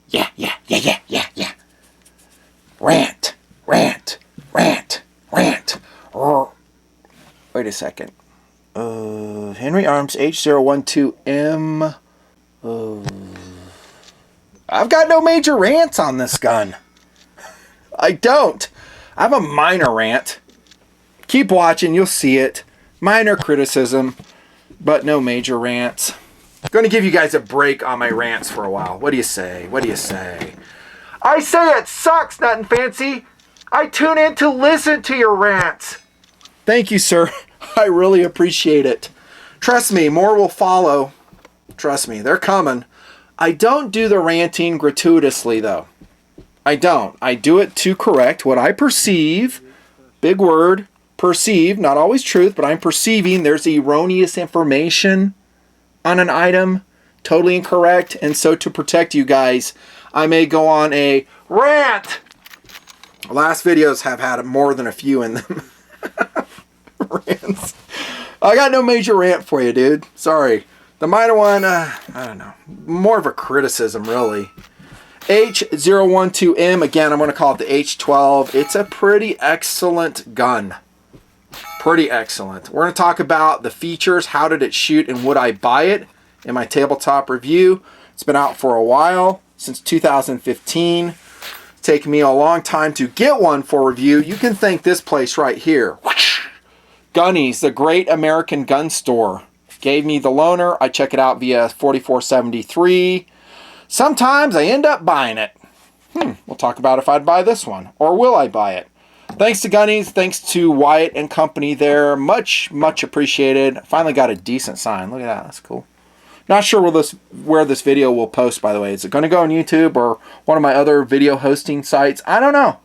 Yeah, yeah, yeah, yeah, yeah, yeah. Rant, rant, rant, rant. Wait a second. Henry Arms H012M. I've got no major rants on this gun. I don't. I have a minor rant. Keep watching, you'll see it. Minor criticism, but no major rants. Going to give you guys a break on my rants for a while. What do you say? What do you say? I say it sucks, Nothing Fancy. I tune in to listen to your rants. Thank you, sir. I really appreciate it. Trust me, more will follow. Trust me, they're coming. I don't do the ranting gratuitously, though. I don't. I do it to correct what I perceive. Big word. Perceive. Not always truth, but I'm perceiving there's erroneous information on an item. Totally incorrect. And so to protect you guys, I may go on a rant. Last videos have had more than a few in them. Rants. I got no major rant for you, dude. Sorry. The minor one, I don't know. More of a criticism, really. H012M, again, I'm going to call it the H12. It's a pretty excellent gun. Pretty excellent. We're going to talk about the features, how did it shoot, and would I buy it in my tabletop review. It's been out for a while, since 2015. It's taken me a long time to get one for review. You can thank this place right here. Gunnies, the Great American Gun Store. Gave me the loaner. I check it out via 4473. Sometimes I end up buying it. We'll talk about if I'd buy this one. Or will I buy it? Thanks to Gunnies. Thanks to Wyatt and company there. Much, much appreciated. Finally got a decent sign. Look at that. That's cool. Not sure where this video will post, by the way. Is it going to go on YouTube or one of my other video hosting sites? I don't know.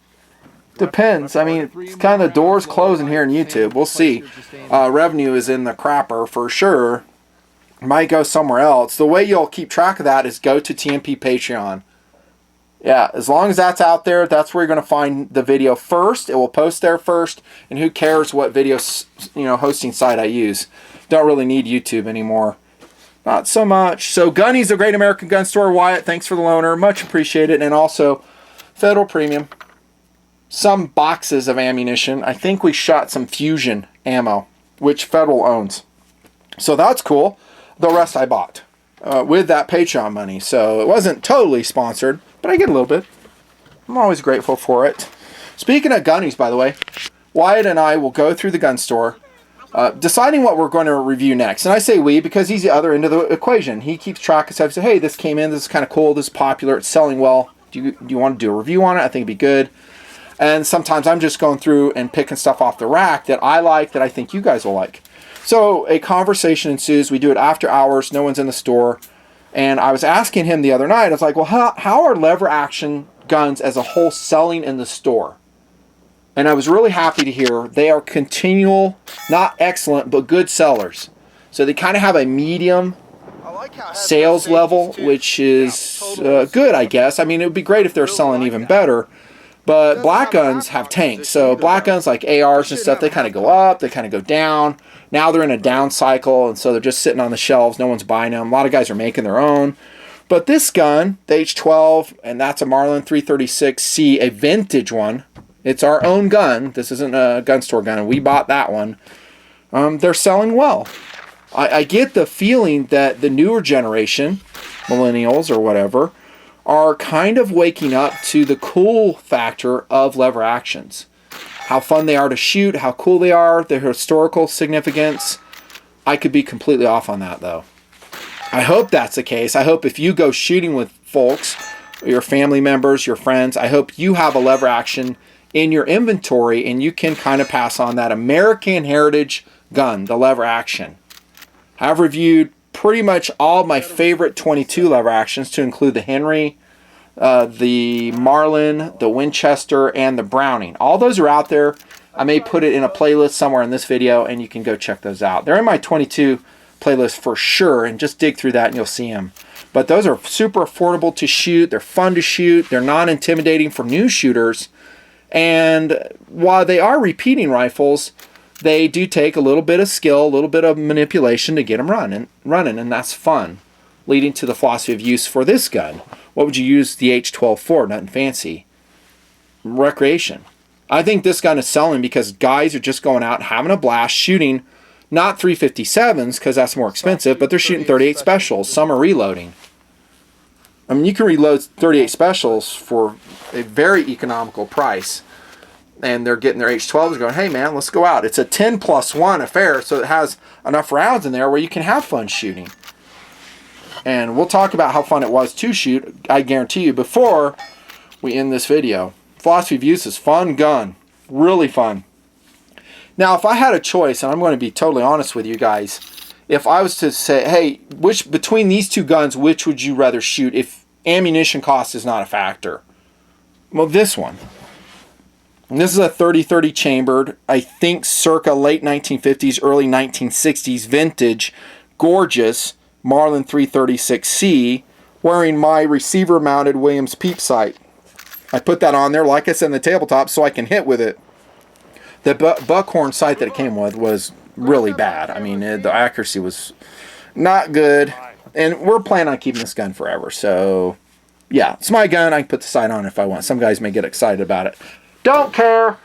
Depends. I mean, it's kind of the doors closing here in YouTube. We'll see. Revenue is in the crapper for sure. Might go somewhere else. The way you'll keep track of that is go to TMP Patreon. Yeah, as long as that's out there, that's where you're going to find the video first. It will post there first. And who cares what video hosting site I use. Don't really need YouTube anymore. Not so much. So Gunnies, the Great American Gun Store. Wyatt, thanks for the loaner. Much appreciated. And also Federal Premium. Some boxes of ammunition. I think we shot some Fusion ammo, which Federal owns. So that's cool. The rest I bought with that Patreon money. So it wasn't totally sponsored, but I get a little bit. I'm always grateful for it. Speaking of Gunnies, by the way, Wyatt and I will go through the gun store, deciding what we're going to review next. And I say we because he's the other end of the equation. He keeps track of stuff. He says, hey, this came in. This is kind of cool. This is popular. It's selling well. Do you want to do a review on it? I think it'd be good. And sometimes I'm just going through and picking stuff off the rack that I like, that I think you guys will like. So a conversation ensues. We do it after hours. No one's in the store. And I was asking him the other night, I was like, well, how are lever action guns as a whole selling in the store? And I was really happy to hear they are continual, not excellent, but good sellers. So they kind of have a medium sales level, which is good, I guess. I mean, it would be great if they're selling even better. But black guns have tanks. So black guns like ARs and stuff, they kind of go up, they kind of go down. Now they're in a down cycle, and so they're just sitting on the shelves. No one's buying them. A lot of guys are making their own. But this gun, the H12, and that's a Marlin 336C, a vintage one. It's our own gun. This isn't a gun store gun. We bought that one. They're selling well. I get the feeling that the newer generation, millennials or whatever, are kind of waking up to the cool factor of lever actions. How fun they are to shoot, how cool they are, their historical significance. I could be completely off on that, though. I hope that's the case. I hope if you go shooting with folks, your family members, your friends, I hope you have a lever action in your inventory and you can kind of pass on that American heritage gun, the lever action. I've reviewed pretty much all my favorite 22 lever actions, to include the Henry, the Marlin, the Winchester, and the Browning. All those are out there. I may put it in a playlist somewhere in this video, and you can go check those out. They're in my 22 playlist for sure, and just dig through that and you'll see them. But those are super affordable to shoot. They're fun to shoot. They're non-intimidating for new shooters. And while they are repeating rifles, they do take a little bit of skill, a little bit of manipulation to get them running, and that's fun, leading to the philosophy of use for this gun. What would you use the H12 for? Nothing fancy. Recreation. I think this gun is selling because guys are just going out and having a blast shooting, not 357s because that's more expensive, but they're shooting 38 specials. Some are reloading. I mean, you can reload 38 specials for a very economical price. And they're getting their H12s going, hey man, let's go out. It's a 10+1 affair, so it has enough rounds in there where you can have fun shooting. And we'll talk about how fun it was to shoot, I guarantee you, before we end this video. Philosophy of Use is fun gun. Really fun. Now, if I had a choice, and I'm going to be totally honest with you guys, if I was to say, hey, between these two guns, which would you rather shoot if ammunition cost is not a factor? Well, this one. And this is a 30-30 chambered, I think circa late 1950s, early 1960s vintage, gorgeous Marlin 336C, wearing my receiver-mounted Williams peep sight. I put that on there, like I said, in the tabletop, so I can hit with it. The buckhorn sight that it came with was really bad. I mean, the accuracy was not good. And we're planning on keeping this gun forever. So, yeah, it's my gun. I can put the sight on if I want. Some guys may get excited about it. Don't care.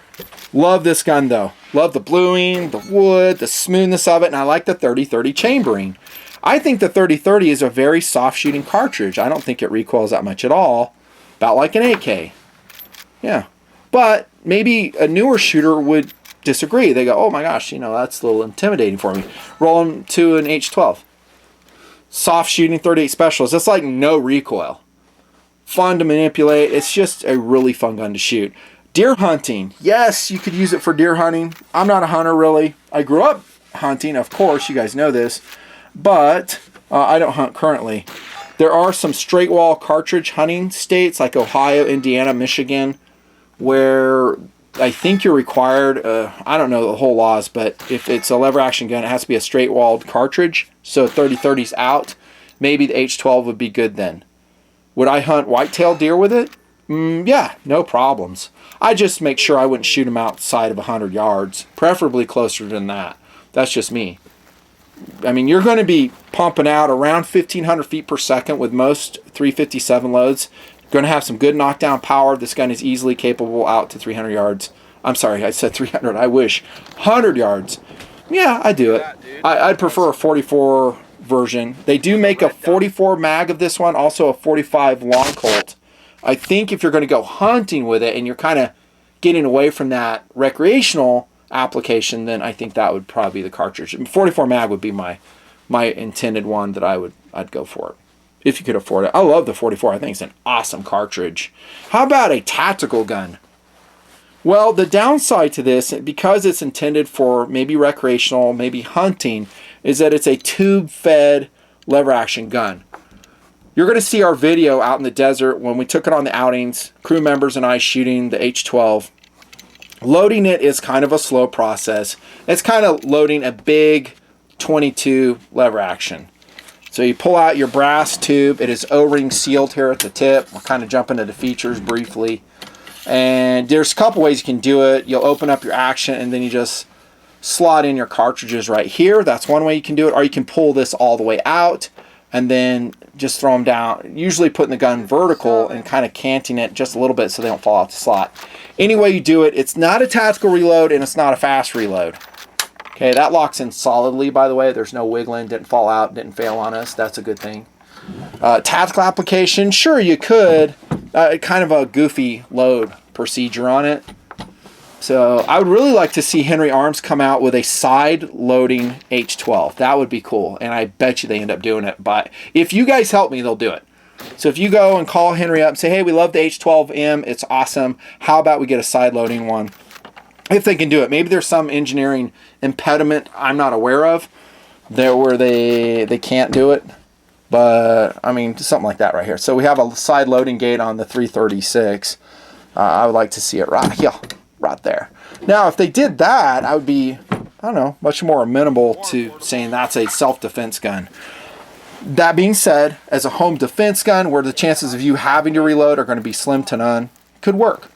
Love this gun, though. Love the bluing, the wood, the smoothness of it, and I like the 30-30 chambering. I think the 30-30 is a very soft shooting cartridge. I don't think it recoils that much at all. About like an AK. Yeah. But maybe a newer shooter would disagree. They go, oh my gosh, you know, that's a little intimidating for me. Roll them to an H12. Soft shooting 38 specials. That's like no recoil. Fun to manipulate. It's just a really fun gun to shoot. Deer hunting. Yes, you could use it for deer hunting. I'm not a hunter really. I grew up hunting, of course. You guys know this. But I don't hunt currently. There are some straight wall cartridge hunting states like Ohio, Indiana, Michigan, where I think you're required, I don't know the whole laws, but if it's a lever action gun, it has to be a straight walled cartridge. So 30-30's out. Maybe the H12 would be good then. Would I hunt whitetail deer with it? Yeah, no problems. I just make sure I wouldn't shoot them outside of 100 yards, preferably closer than that. That's just me. I mean, you're going to be pumping out around 1,500 feet per second with most 357 loads. You're going to have some good knockdown power. This gun is easily capable out to 300 yards. I'm sorry, I said 300. I wish. 100 yards. Yeah, I do it. I'd prefer a 44 version. They do make a 44 mag of this one, also a 45 long Colt. I think if you're going to go hunting with it and you're kind of getting away from that recreational application, then I think that would probably be the cartridge. 44 mag would be my intended one that I'd go for it if you could afford it. I love the 44. I think it's an awesome cartridge. How about a tactical gun? Well, the downside to this, because it's intended for maybe recreational, maybe hunting, is that it's a tube-fed lever action gun. You're going to see our video out in the desert when we took it on the outings, crew members and I shooting the H12. Loading it is kind of a slow process. It's kind of loading a big 22 lever action. So you pull out your brass tube. It is O-ring sealed here at the tip. We'll kind of jump into the features briefly. And there's a couple ways you can do it. You'll open up your action and then you just slot in your cartridges right here. That's one way you can do it. Or you can pull this all the way out and then just throw them down, usually putting the gun vertical and kind of canting it just a little bit so they don't fall off the slot. Any way you do it, it's not a tactical reload and it's not a fast reload. Okay, that locks in solidly, by the way. There's no wiggling, didn't fall out, didn't fail on us. That's a good thing. Tactical application, sure you could. Kind of a goofy load procedure on it. So I would really like to see Henry Arms come out with a side-loading H12. That would be cool, and I bet you they end up doing it. But if you guys help me, they'll do it. So if you go and call Henry up and say, hey, we love the H12M, it's awesome. How about we get a side-loading one? If they can do it. Maybe there's some engineering impediment I'm not aware of there where they can't do it. But, I mean, something like that right here. So we have a side-loading gate on the 336. I would like to see it right here. Right there. Now, if they did that, I would be, I don't know, much more amenable to saying that's a self-defense gun. That being said, as a home defense gun, where the chances of you having to reload are going to be slim to none, could work.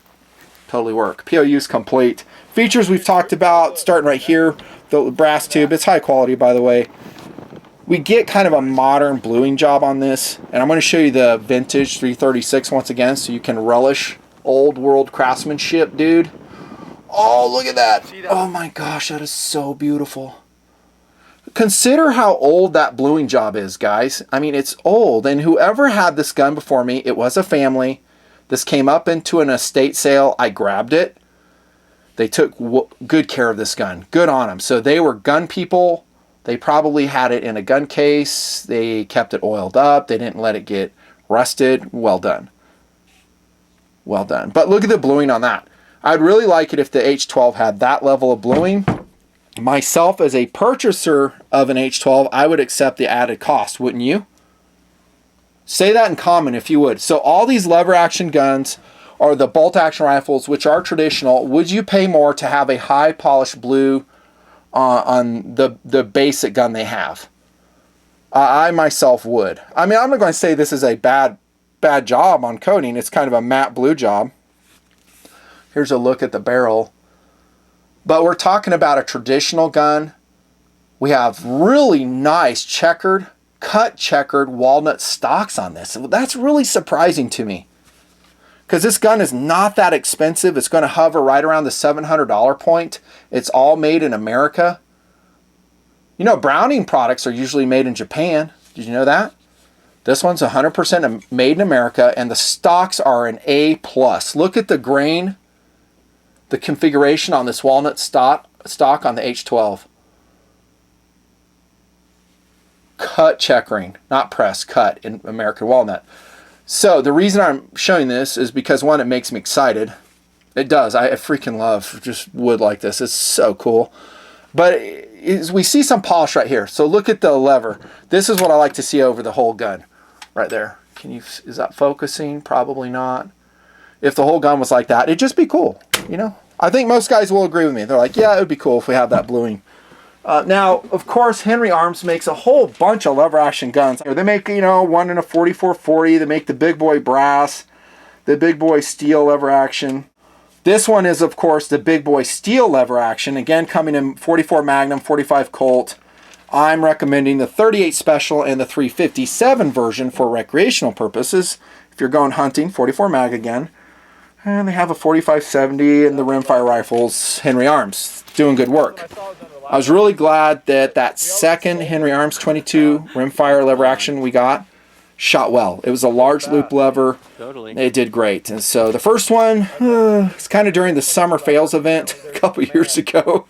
Totally work. POU's complete. Features we've talked about, starting right here, the brass tube. It's high quality, by the way. We get kind of a modern bluing job on this, and I'm going to show you the vintage 336 once again so you can relish old world craftsmanship, dude. Oh, look at that. Oh my gosh, that is so beautiful. Consider how old that bluing job is, guys. I mean, it's old, and whoever had this gun before me, it was a family. This came up into an estate sale. I grabbed it. They took good care of this gun. Good on them. So they were gun people. They probably had it in a gun case. They kept it oiled up. They didn't let it get rusted. Well done. Well done. But look at the bluing on that. I'd really like it if the H12 had that level of bluing. Myself, as a purchaser of an H12, I would accept the added cost, wouldn't you? Say that in comment if you would. So all these lever action guns or the bolt action rifles, which are traditional, would you pay more to have a high polished blue on the basic gun they have? I myself would. I mean, I'm not going to say this is a bad job on coating. It's kind of a matte blue job. Here's a look at the barrel. But we're talking about a traditional gun. We have really nice cut checkered walnut stocks on this. That's really surprising to me, because this gun is not that expensive. It's going to hover right around the $700 point. It's all made in America. You know, Browning products are usually made in Japan. Did you know that? This one's 100% made in America, and the stocks are an A+. Look at the grain, the configuration on this walnut stock on the H12. Cut checkering, not press, cut in American walnut. So the reason I'm showing this is because, one, it makes me excited. It does. I freaking love just wood like this. It's so cool. But we see some polish right here. So look at the lever. This is what I like to see over the whole gun right there. Is that focusing? Probably not. If the whole gun was like that, it'd just be cool. You know, I think most guys will agree with me. They're like, yeah, it would be cool if we have that bluing. Now, of course, Henry Arms makes a whole bunch of lever action guns. They make, you know, one in a 4440. They make the big boy brass, the big boy steel lever action. This one is, of course, the big boy steel lever action. Again, coming in 44 Magnum, 45 Colt. I'm recommending the 38 Special and the 357 version for recreational purposes. If you're going hunting, 44 Mag again. And they have a 4570 and the rimfire rifles, Henry Arms, doing good work. I was really glad that that second Henry Arms 22 rimfire lever action we got shot well. It was a large loop lever. Totally. It did great. And so the first one, it's kind of during the Summer Fails event a couple years ago.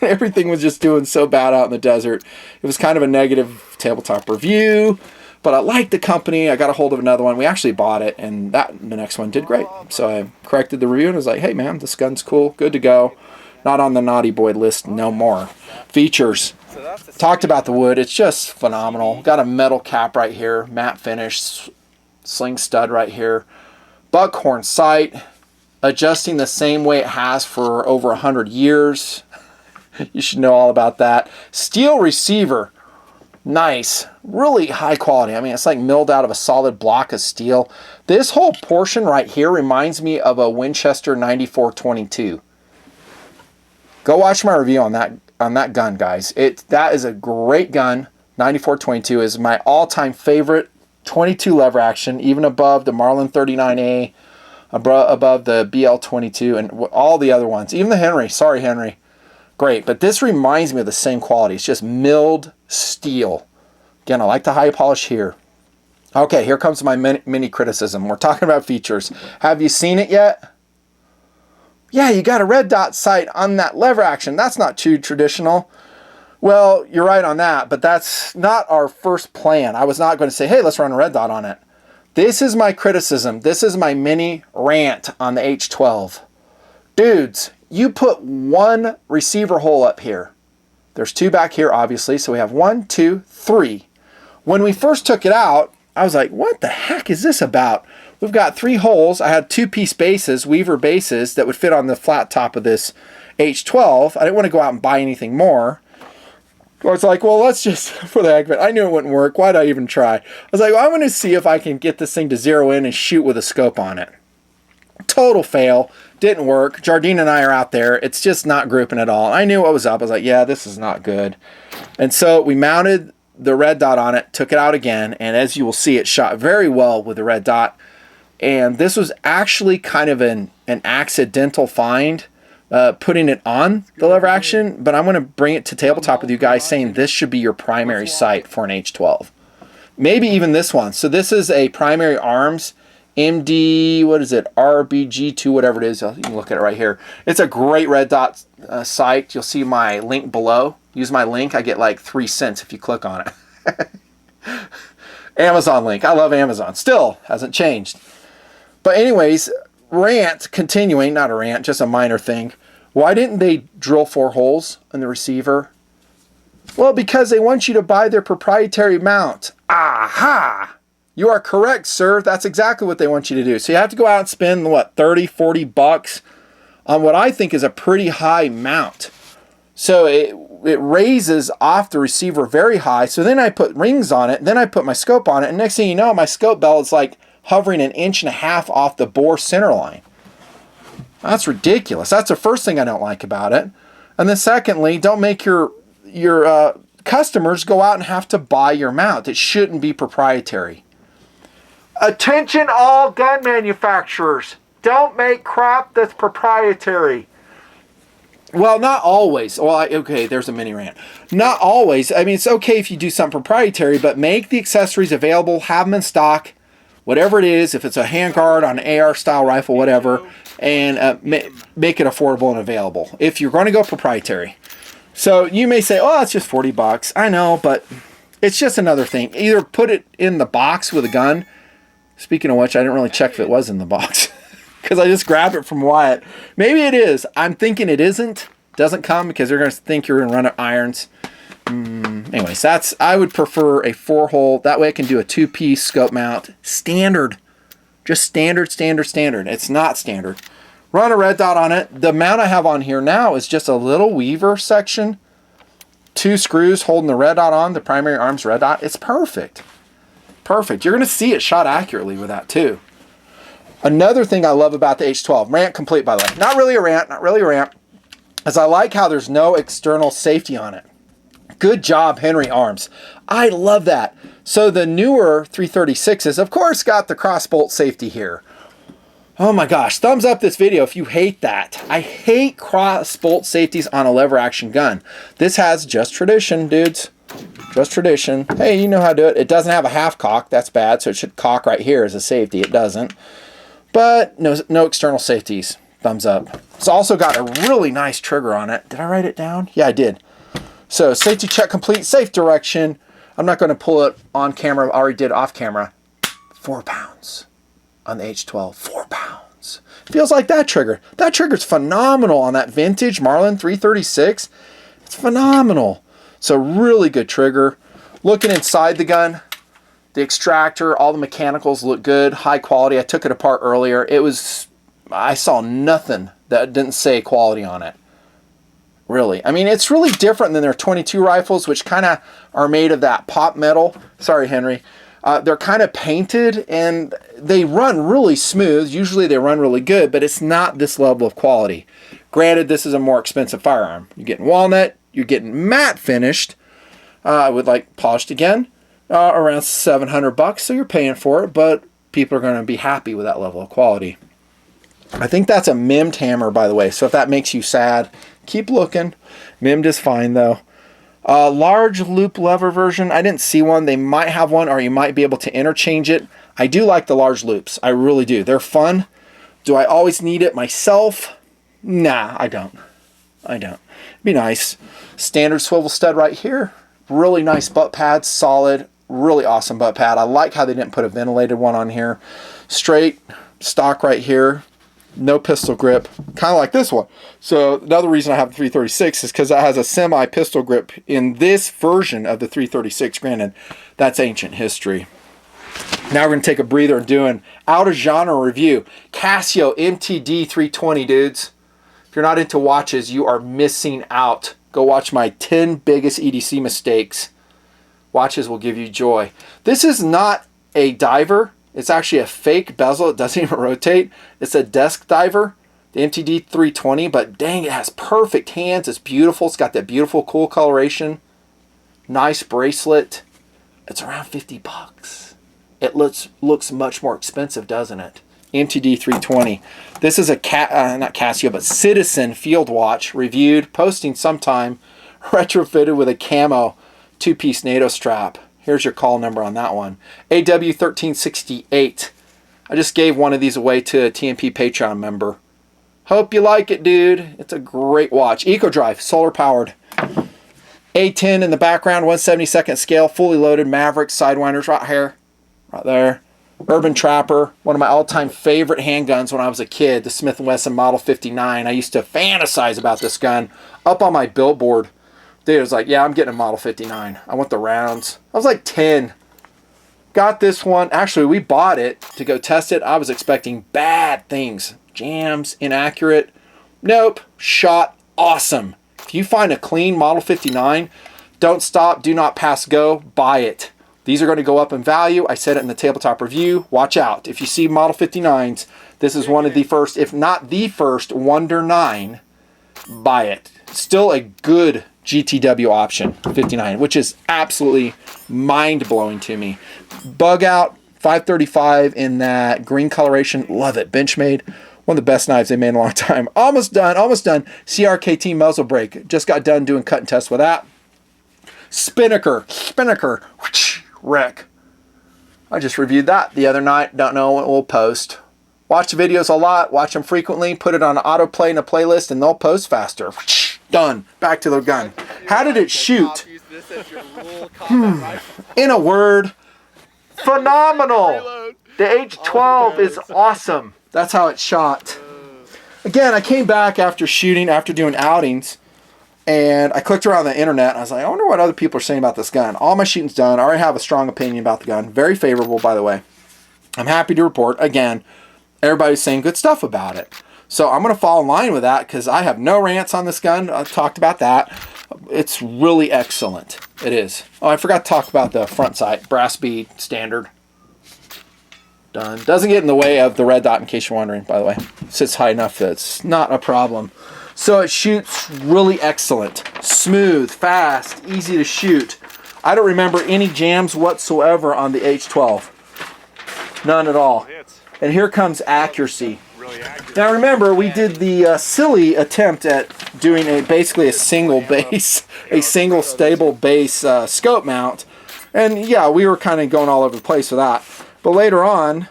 Everything was just doing so bad out in the desert. It was kind of a negative tabletop review. But I liked the company. I got a hold of another one. We actually bought it, and the next one did great. So I corrected the review and was like, hey, man, this gun's cool. Good to go. Not on the naughty boy list no more. Features. Talked about the wood. It's just phenomenal. Got a metal cap right here. Matte finish. Sling stud right here. Buckhorn sight. Adjusting the same way it has for over 100 years. You should know all about that. Steel receiver. Nice. Really high quality. I mean, it's like milled out of a solid block of steel. This whole portion right here reminds me of a Winchester 9422. Go watch my review on that gun, guys. That is a great gun. 9422 is my all-time favorite 22 lever action, even above the Marlin 39A, above the BL22, and all the other ones. Even the Henry. Sorry, Henry. Great, but this reminds me of the same quality. It's just milled steel. Again, I like the high polish here. Okay, here comes my mini criticism. We're talking about features. Have you seen it yet? Yeah, you got a red dot sight on that lever action. That's not too traditional. Well, you're right on that, but that's not our first plan. I was not going to say, hey, let's run a red dot on it. This is my criticism. This is my mini rant on the H12. Dudes, you put one receiver hole up here. There's two back here, obviously, so we have 1, 2, 3. When we first took it out, I was like, what the heck is this about? We've got 3 holes. I had 2-piece bases, Weaver bases, that would fit on the flat top of this H12. I didn't want to go out and buy anything more. I was like, well, let's just, for the heck of it, I knew it wouldn't work. Why'd I even try? I was like, well, I'm going to see if I can get this thing to zero in and shoot with a scope on it. Total fail. Didn't work. Jardine and I are out there. It's just not grouping at all. I knew what was up. I was like, yeah, this is not good. And so we mounted the red dot on it, took it out again, and as you will see, it shot very well with the red dot. And this was actually kind of an accidental find, putting it on the lever action, but I'm going to bring it to tabletop with you guys saying this should be your primary sight for an H12. Maybe even this one. So this is a primary arms MD, what is it, RBG2, whatever it is. You can look at it right here. It's a great red dot sight. You'll see my link below. Use my link. I get like 3 cents if you click on it. Amazon link. I love Amazon. Still hasn't changed. But anyways, continuing, not a rant, just a minor thing. Why didn't they drill 4 holes in the receiver? Well, because they want you to buy their proprietary mount. Aha! You are correct, sir. That's exactly what they want you to do. So you have to go out and spend, what, 30, 40 bucks on what I think is a pretty high mount. So it raises off the receiver very high. So then I put rings on it. Then I put my scope on it. And next thing you know, my scope bell is like hovering 1.5 inches off the bore center line. That's ridiculous. That's the first thing I don't like about it. And then secondly, don't make your customers go out and have to buy your mount. It shouldn't be proprietary. Attention all gun manufacturers. Don't make crap that's proprietary. Well, not always. Well, okay, there's a mini rant. Not always. I mean, it's okay if you do something proprietary, but make the accessories available, have them in stock, whatever it is, if it's a handguard on an AR style rifle, whatever, and make it affordable and available if you're going to go proprietary. So you may say, oh, it's just 40 bucks. I know, but it's just another thing. Either put it in the box with a gun. Speaking of which, I didn't really check if it was in the box because I just grabbed it from Wyatt. Maybe it is. I'm thinking it isn't. Doesn't come because they're going to think you're going to run it irons. Anyways, I would prefer a 4-hole. That way I can do a 2-piece scope mount. Standard. Just standard. It's not standard. Run a red dot on it. The mount I have on here now is just a little weaver section. 2 screws holding the red dot on, the primary arms red dot. It's perfect. Perfect. You're going to see it shot accurately with that too. Another thing I love about the H12, rant complete by the way, not really a rant, is I like how there's no external safety on it. Good job, Henry Arms. I love that. So the newer 336s, of course, got the crossbolt safety here. Oh my gosh, thumbs up this video if you hate that. I hate crossbolt safeties on a lever action gun. This has just tradition, dudes. Just tradition. Hey, you know how to do it. It doesn't have a half cock. That's bad. So it should cock right here as a safety. It doesn't. But no external safeties. Thumbs up. It's also got a really nice trigger on it. Did I write it down? Yeah, I did. So safety check complete. Safe direction. I'm not going to pull it on camera. I already did off camera. 4 pounds on the H12. 4 pounds. Feels like that trigger. That trigger's phenomenal on that vintage Marlin 336. It's phenomenal. So really good trigger. Looking inside the gun, the extractor, all the mechanicals look good, high quality. I took it apart earlier. I saw nothing that didn't say quality on it. Really. I mean, it's really different than their 22 rifles, which kind of are made of that pop metal. Sorry, Henry. They're kind of painted and they run really smooth. Usually they run really good, but it's not this level of quality. Granted, this is a more expensive firearm. You're getting walnut. You're getting matte finished with like polished again, around 700 bucks. So you're paying for it, but people are going to be happy with that level of quality. I think that's a MIM'd hammer, by the way. So if that makes you sad, keep looking. MIM'd is fine though. Large loop lever version. I didn't see one. They might have one, or you might be able to interchange it. I do like the large loops. I really do. They're fun. Do I always need it myself? Nah, I don't. It'd be nice. Standard swivel stud right here. Really nice butt pad. Solid. Really awesome butt pad. I like how they didn't put a ventilated one on here. Straight stock right here. No pistol grip. Kind of like this one. So another reason I have the 336 is because it has a semi pistol grip in this version of the 336. Granted, that's ancient history. Now we're going to take a breather and do an out of genre review. Casio MTD 320, dudes. If you're not into watches, you are missing out. Go watch my 10 biggest EDC mistakes. Watches will give you joy. This is not a diver. It's actually a fake bezel. It doesn't even rotate. It's a desk diver, the MTD 320, but dang, it has perfect hands. It's beautiful. It's got that beautiful, cool coloration. Nice bracelet. It's around 50 bucks. It looks much more expensive, doesn't it? MTD 320. This is a not Casio, but Citizen field watch, reviewed, posting sometime, retrofitted with a camo 2-piece NATO strap. Here's your call number on that one. AW1368. I just gave one of these away to a TMP Patreon member. Hope you like it, dude. It's a great watch. EcoDrive, solar powered. A10 in the background, 1/72 scale, fully loaded. Maverick sidewinders right here, right there. Urban Trapper, one of my all-time favorite handguns when I was a kid, the Smith & Wesson Model 59. I used to fantasize about this gun up on my billboard. Dude, I was like, yeah, I'm getting a Model 59. I want the rounds. I was like 10. Got this one. Actually, we bought it to go test it. I was expecting bad things. Jams, inaccurate. Nope. Shot awesome. If you find a clean Model 59, don't stop, do not pass go, buy it. These are going to go up in value. I said it in the tabletop review. Watch out. If you see Model 59s, this is one of the first, if not the first, Wonder 9. Buy it. Still a good GTW option, 59, which is absolutely mind-blowing to me. Bug out, 535 in that green coloration. Love it. Benchmade. One of the best knives they made in a long time. Almost done, almost done. CRKT muzzle brake. Just got done doing cut and test with that. Spinnaker, whoosh, wreck. I just reviewed that the other night. Don't know when we'll post. Watch the videos a lot. Watch them frequently. Put it on autoplay in a playlist and they'll post faster. Whoosh, done. Back to the gun. How did it shoot? In a word, phenomenal. The H12 is awesome. That's how it shot. Again, I came back after shooting, after doing outings, and I clicked around the internet, and I was like, I wonder what other people are saying about this gun. All my shooting's done. I already have a strong opinion about the gun. Very favorable, by the way. I'm happy to report, again, everybody's saying good stuff about it. So I'm going to fall in line with that because I have no rants on this gun. I've talked about that. It's really excellent. It is. Oh, I forgot to talk about the front sight. Brass bead, standard. Done. Doesn't get in the way of the red dot, in case you're wondering, by the way. It sits high enough that it's not a problem. So it shoots really excellent. Smooth, fast, easy to shoot. I don't remember any jams whatsoever on the H12. None at all. And here comes accuracy. Now remember, we did the silly attempt at doing basically a single base, a single stable base scope mount. And yeah, we were kind of going all over the place with that. But later on,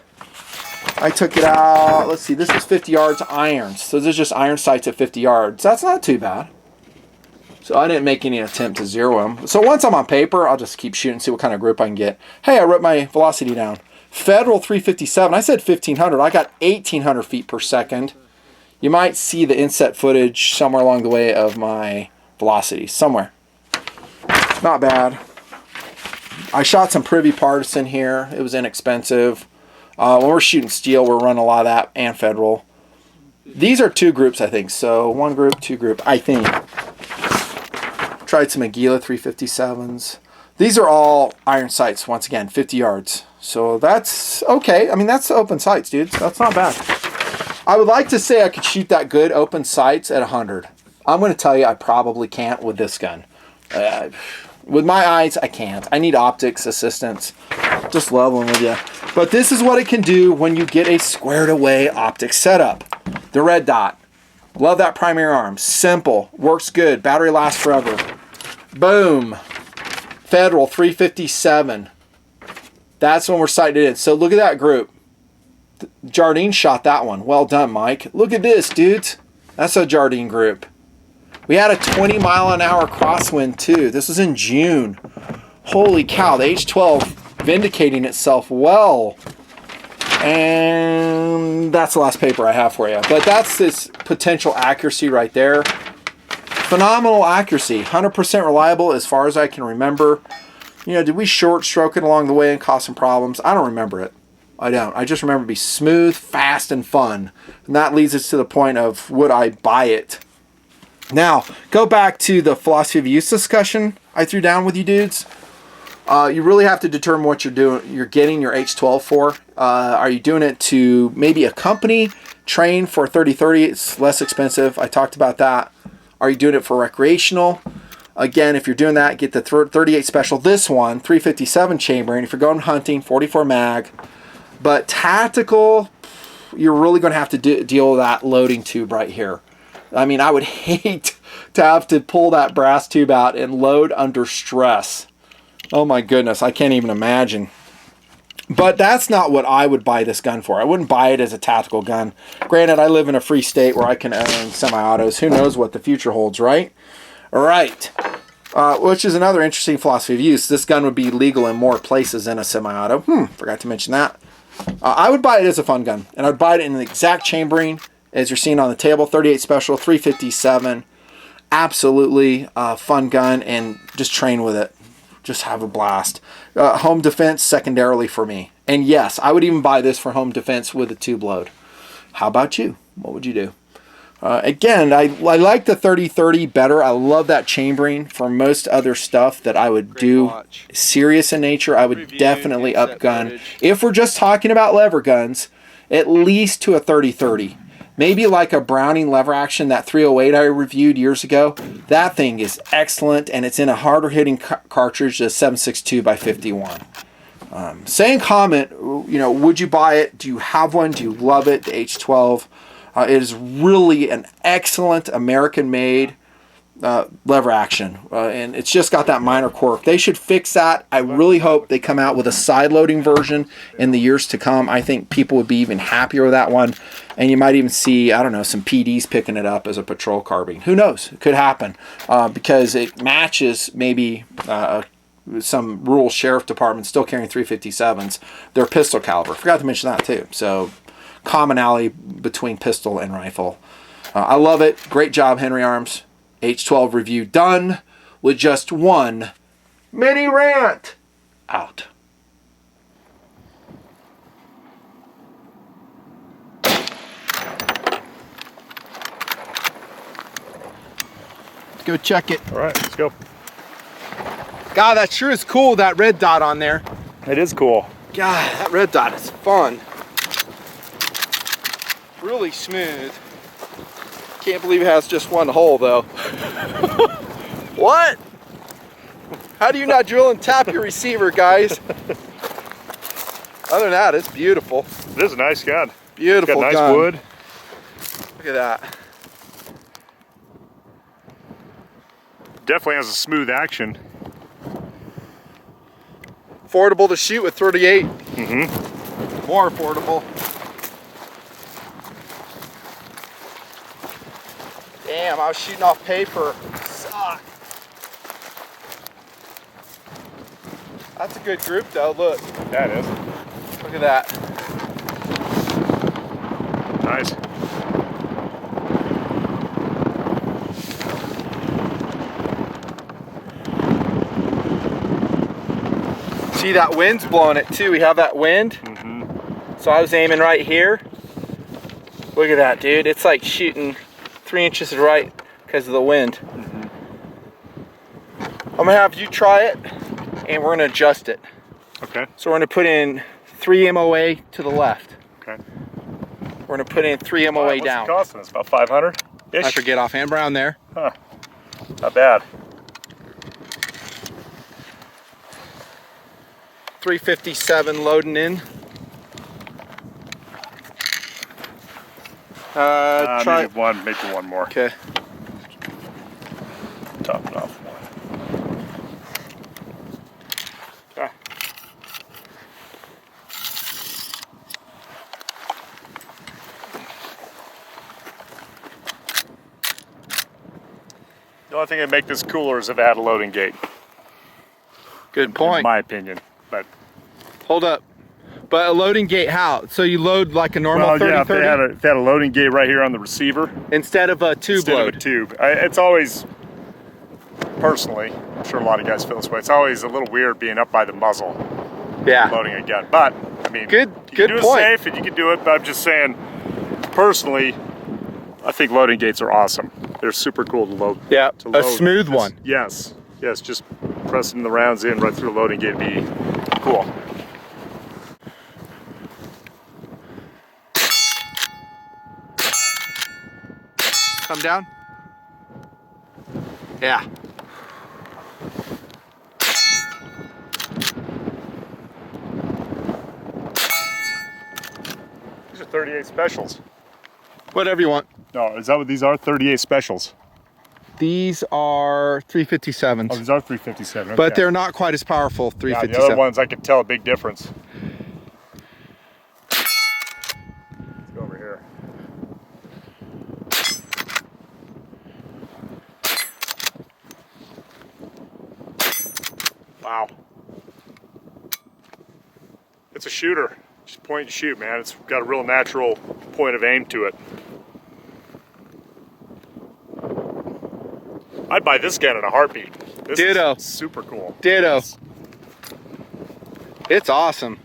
I took it out. Let's see, this is 50 yards irons. So this is just iron sights at 50 yards. That's not too bad. So I didn't make any attempt to zero them. So once I'm on paper, I'll just keep shooting, see what kind of grip I can get. Hey, I wrote my velocity down. Federal 357. I said 1,500. I got 1,800 feet per second. You might see the inset footage somewhere along the way of my velocity. Somewhere. Not bad. I shot some Privy Partisan here. It was inexpensive. When we're shooting steel, we're running a lot of that and Federal. These are two groups, I think. So one group, two group, I think. Tried some Aguila 357s. These are all iron sights, once again, 50 yards. So that's okay. I mean, that's open sights, dude. That's not bad. I would like to say I could shoot that good open sights at 100. I'm going to tell you I probably can't with this gun. With my eyes, I can't. I need optics assistance. Just leveling with you. But this is what it can do when you get a squared away optics setup. The red dot. Love that primary arm. Simple. Works good. Battery lasts forever. Boom. Federal 357. That's when we're sighted in. So look at that group. Jardine shot that one. Well done, Mike. Look at this, dudes. That's a Jardine group. We had a 20-mile-an-hour crosswind, too. This was in June. Holy cow, the H12 vindicating itself well. And that's the last paper I have for you. But that's this potential accuracy right there. Phenomenal accuracy. 100% reliable as far as I can remember. You know, did we short stroke it along the way and cause some problems? I don't remember it. I don't. I just remember it be smooth, fast, and fun. And that leads us to the point of would I buy it? Now, go back to the philosophy of use discussion I threw down with you dudes. You really have to determine what you're doing. You're getting your H12 for. Are you doing it to maybe a company, train for 30-30? It's less expensive. I talked about that. Are you doing it for recreational? Again, if you're doing that, get the 38 special. This one, 357 chambering. If you're going hunting, 44 mag. But tactical, you're really going to have to deal with that loading tube right here. I mean, I would hate to have to pull that brass tube out and load under stress. Oh my goodness, I can't even imagine. But that's not what I would buy this gun for. I wouldn't buy it as a tactical gun. Granted, I live in a free state where I can own semi-autos. Who knows what the future holds, right? All right. Which is another interesting philosophy of use. This gun would be legal in more places than a semi-auto. Forgot to mention that. I would buy it as a fun gun. And I'd buy it in the exact chambering as you're seeing on the table. 38 special, 357. Absolutely fun gun, and just train with it. Just have a blast. Home defense secondarily for me. And yes, I would even buy this for home defense with a tube load. How about you? What would you do? Again, I like the 30-30 better. I love that chambering. For most other stuff that I would do serious in nature, I would definitely upgun. If we're just talking about lever guns, at least to a 30-30. Maybe like a Browning lever action, that 308 I reviewed years ago. That thing is excellent, and it's in a harder hitting cartridge, the 7.62 by 51. Same comment, you know, would you buy it? Do you have one? Do you love it? The H12. It is really an excellent American-made lever action, and it's just got that minor quirk. They should fix that. I really hope they come out with a side-loading version in the years to come. I think people would be even happier with that one, and you might even see, I don't know, some PDs picking it up as a patrol carbine. Who knows? It could happen because it matches maybe some rural sheriff departments still carrying 357s. They're pistol caliber. Forgot to mention that too. So commonality between pistol and rifle. I love it. Great job, Henry Arms. H12 review done with just one mini rant out. Let's go check it. All right, let's go. God, that sure is cool, that red dot on there. It is cool. God, that red dot is fun. Really smooth. Can't believe it has just one hole though. What? How do you not drill and tap your receiver, guys? Other than that, it's beautiful. It is a nice gun. Beautiful got nice gun. wood. Look at that. Definitely has a smooth action. Affordable to shoot with 38. Mm-hmm. More affordable. Damn, I was shooting off paper. Suck. That's a good group though, look. That is. Look at that. Nice. See, that wind's blowing it too. We have that wind. Mm-hmm. So I was aiming right here. Look at that, dude. It's like shooting 3 inches to the right because of the wind. Mm-hmm. I'm gonna have you try it and we're gonna adjust it. Okay. So we're gonna put in 3 MOA to the left. Okay. We're gonna put in 3 MOA What's down. it costing us? About 500-ish? I forget offhand. Brown there. Huh. Not bad. 357 loading in. Try maybe one more. Okay. Top it off more. Okay. The only thing that make this cooler is if it had a loading gate. Good point. In my opinion, but hold up. But a loading gate how? So you load like a normal 30-30? Yeah, if they had a loading gate right here on the receiver. Instead of a tube Instead load? of a tube. It's always, personally, I'm sure a lot of guys feel this way, it's always a little weird being up by the muzzle. Yeah. Loading a gun. But, I mean, good you can do point. it safe and you can do it, but I'm just saying, personally, I think loading gates are awesome. They're super cool to load. Yeah, to load. a smooth one. Yes, yes, just pressing the rounds in right through the loading gate would be cool. Come down. Yeah. These are 38 specials. Whatever you want. No, is that what these are? 38 specials. These are 357s. Oh, these are 357. Okay. But they're not quite as powerful. Yeah, 357. the other ones I could tell a big difference. Let's go over here. Wow. It's a shooter. Just point and shoot, man. It's got a real natural point of aim to it. I'd buy this gun in a heartbeat. This Ditto. is super cool. Ditto. It's awesome.